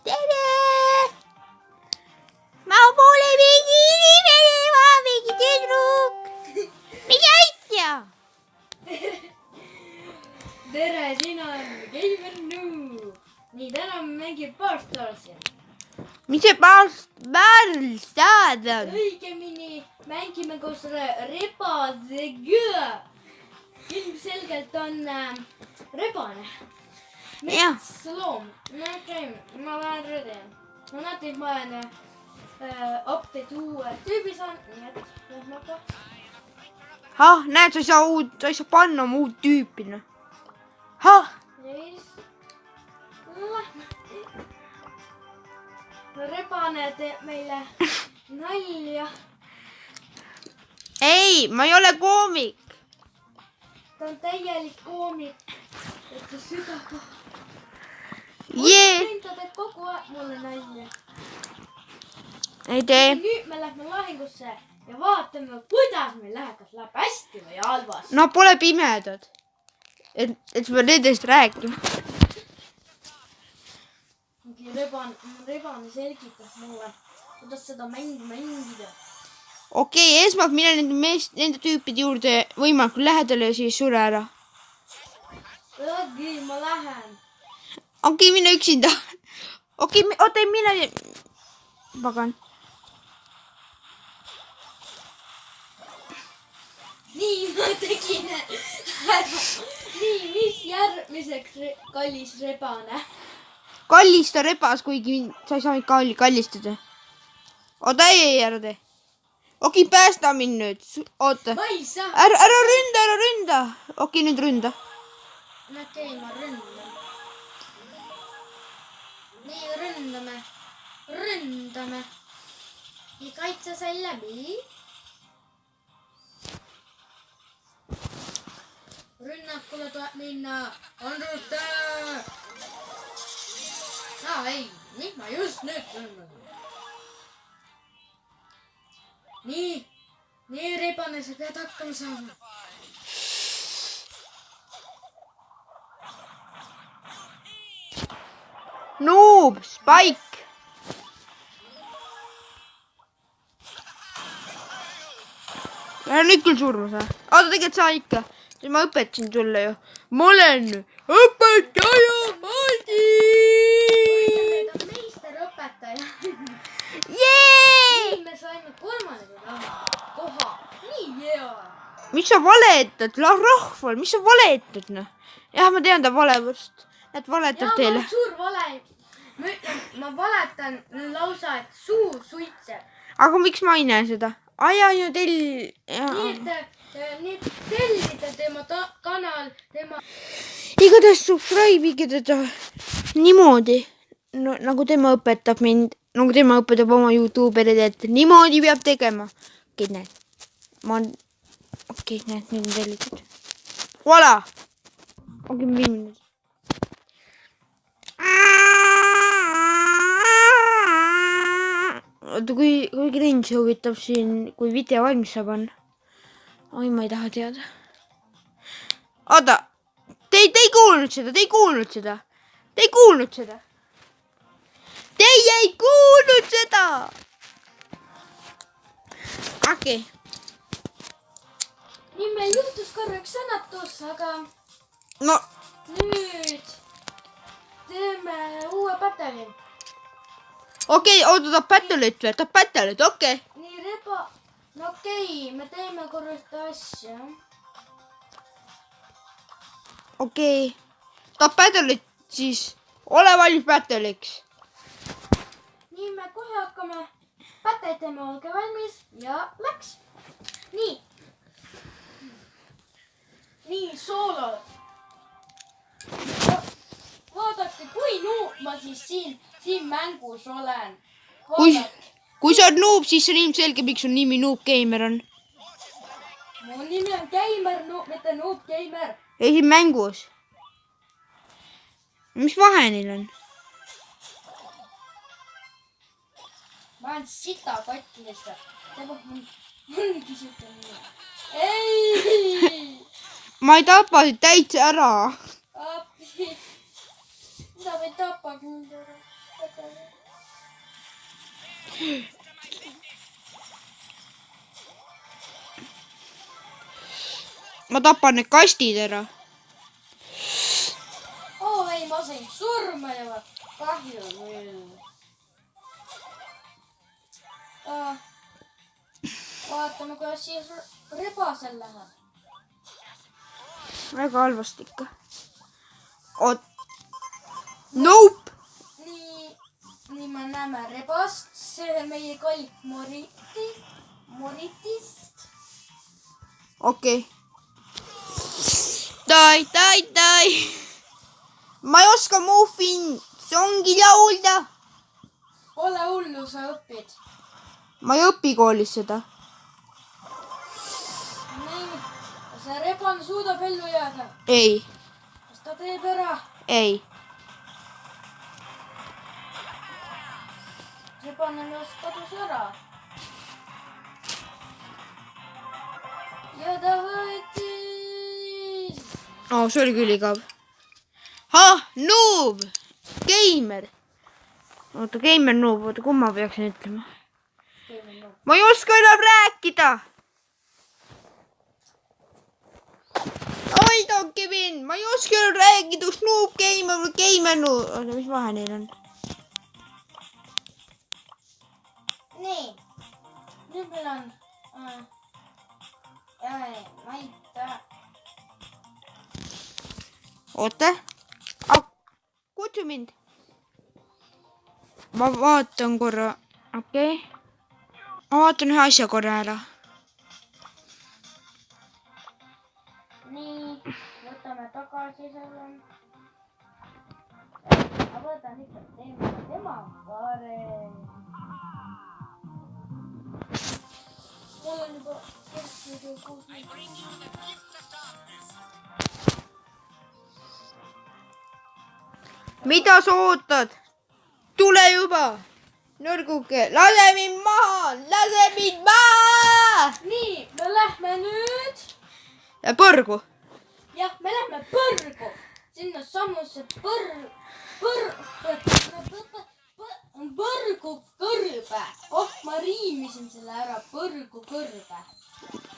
tere! Ma pole mingi inimene, ma mingi tüdruk. Mis asja? Tere, sina on Gamer Noob. Nii, täna me mängime Brawl Starsi. Mis see Ballstars on? Õigemini mängime koos rebasega. Ilmselgelt on rebane. Metsloom. No okei, ma lähen rõdeen. No näiteks ma olen update uue tüübi saan. Nii et lähme ka. Näed, sa ei saa panna oma uut tüüpi. No rebane teeb meile nalja. Ei, ma ei ole koomik. Ta on täielik koomik. Et ta südab. Jee. Ta teeb kogu aeg mulle nalja. Ei tee. Nüüd me lähme lahingusse ja vaatame, kuidas meil läheb. Kas läheb hästi või halvasti. No pole pimedad. Et ma nendest räägime. Rebane selgitab mulle, kuidas seda mängu mängida. Okei, esmalt mine nende tüüpide juurde võimalikult lähedale ja siis sure ära. Okei, ma lähen. Okei, mine üksinda. Okei, oota, mine. Pagan. Nii, ma tegin ära. Nii, mis järgmiseks, kallis rebane? Kallista rebas, kuigi sa ei saa mind kallistada. Oota, ei, ära tee. Okei, päästa mind nüüd. Oota. Ma ei saa. Ära ründa. Okei, nüüd ründa. Okei, ma ründan. Nii, ründame. Nii, kaitse sai läbi. Rünnakule tuleb minna. On rühte. Ei, nii ma just nüüd ründan. Nii rebane, sa pead hakkama saama. Noob, Spike. Ära nüüd küll surma saa. Oota, tegelikult saa ikka. Ma õpetasin sulle ju. Ma olen õpetaja Madi. Need on meisterõpetaja. Jee! Me saime 3. koha. Nii hea. Mis sa valetad? Rahval, mis sa valetad? Jah, ma tean ta valevust. Näed, valetab teile. Ja, ma suur vale. Ma ütlen, ma valetan lausa, et suu suitseb. Aga miks ma ei näe seda? Ju teil... Nii et tellida tema kanal, tema... Igatahes subscribe'ige teda niimoodi, nagu tema õpetab mind, nagu tema õpetab oma YouTuberid, et niimoodi peab tegema. Okei, näed. Näed, nüüd on tellitud. Voila! Okei, minnud. Oota, kui Grinch huvitab siin, kui video valmis saab on. Oi, ma ei taha teada. Oota, te ei kuulnud seda. Te ei kuulnud seda. Okei. Nii meil juhtus korraks sõnatus, aga No, nüüd teeme uue päteli. okei, oota, tahab pätelit, okei. Nii no okei, me teeme korraks asja. Okei, tahab pätelit, siis ole valmis päteliks. Nii, me kohe hakkame pätet teeme, olge valmis ja läks. Nii, soolo. Vaadake, kui noob ma siis siin mängus olen. Kui sa oled noob, siis on ilmselge, miks su nimi Noob Gamer on. Mu nimi on Gamer Noob, mitte Noob Gamer. Ei, siin mängus. Mis vahe neil on? Ma olen sita kotti lihtsalt. See ongi siuke nimi. Ei! Ma ei tapa sind täitsa ära. Appi. Mida me ei tapagi mind ära? ma tapan need kastid ära. oo ei, ma sain surma juba. Kahju küll. Vaatame, kuidas siis rebasel läheb. Väga halvasti ikka. Oot. Nope. Nii me näeme rebast. See on meie kallik Moritist. Okei. Tai. Ma ei oska muffin songi laulda. Ole hullu, sa õpid. Ma ei õpi koolis seda. Nii, see rebane suudab ellu jääda. Ei. Kas ta teeb ära? Ei. Rebane mees kadus ära. Ja ta võeti. See oli küll igav. Noob! Geimer! Oota, Geimer noob. Oota, kumma peaksin ütlema? Ma ei oska enam rääkida! Aidangi mind! Ma ei oska enam rääkida! Noob, Geimer või Geimer noob! Oota, mis vahe neil on? Nii. Nüüd meil on... ma ei tea. Oota. Kutsu mind. Ma vaatan korra. Okei. Ma vaatan ühe asja korra ära. Nii. Võtame tagasi selle. Ma võtan ikka tema parem. Mul on juba keskmine 6 minutit. Mida sa ootad? Tule juba! Nõrguke, lase mind maha! Lase mind maha! Nii, me lähme nüüd. Põrgu. Jah, me lähme põrgu. Sinna samusse põrgu kõrbe. Ma riimisin selle ära, põrgu kõrbe.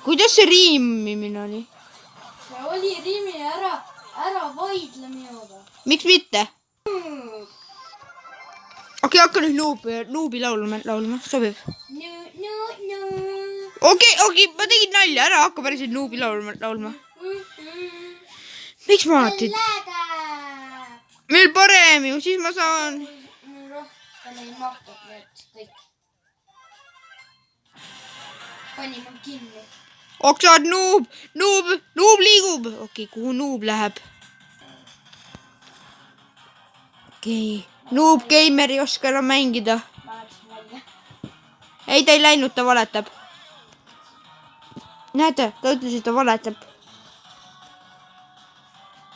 Kuidas see riimimine oli? See oli riimi ära vaidle minuga. Miks mitte? Okei, hakka nüüd Noobi laulma. Sobib. Okei, ma tegin nalja. Ära hakka päriselt Noobi laulma. Miks ma alati? Meil parem ju, siis ma saan... Rohkem ei mahtud need kõik. Panime kinni. Oksad, Noob liigub. Okei, kuhu Noob läheb? Okei, Noob Geimer ei oska enam mängida. Ma läksin välja. Ei, ta ei läinud, ta valetab. Näete, ta ütles, et ta valetab.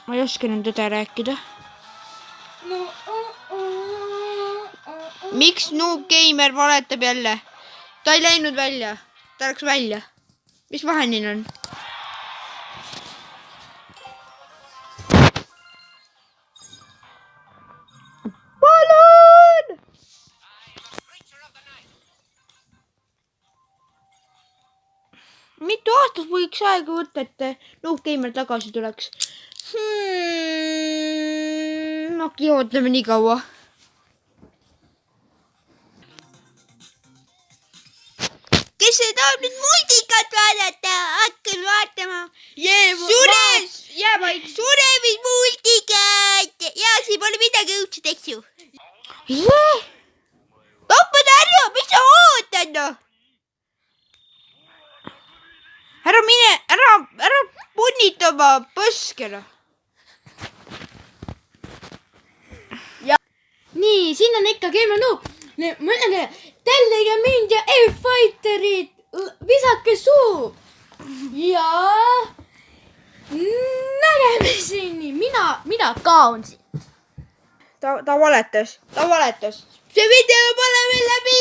Ma ei oska enam tõde rääkida. Miks Noob Geimer valetab jälle? Ta ei läinud välja. Ta läks välja. Mis vahe neil on? Palun! Mitu aastat võiks aega võtta, et Noob Geimer tagasi tuleks? Okei, ootame nii kaua. Kes see tahab nüüd multikat vaadata? Hakkan vaatama. Suremismultikat. Ja siin pole midagi õudset, eks ju? Toppa Tarju, mis sa ootad, noh? Ära punnita oma põskena. Nii, siin on ikka Geimer Noob. Mõelge, tellige mind ja F-Fighterid. Visake suu. Ja nägemiseni. Mina kaon siit. Ta valetas. See video pole veel läbi.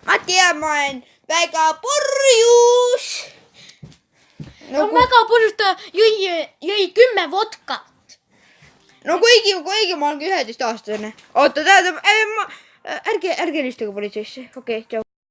Ma tean, ma olen väga purjus. Ta on väga purjus, ta jõi 10 vodkat. no kuigi ma olen 11-aastane. oota, tähendab, ärge helistage politseisse. Okei, tšau.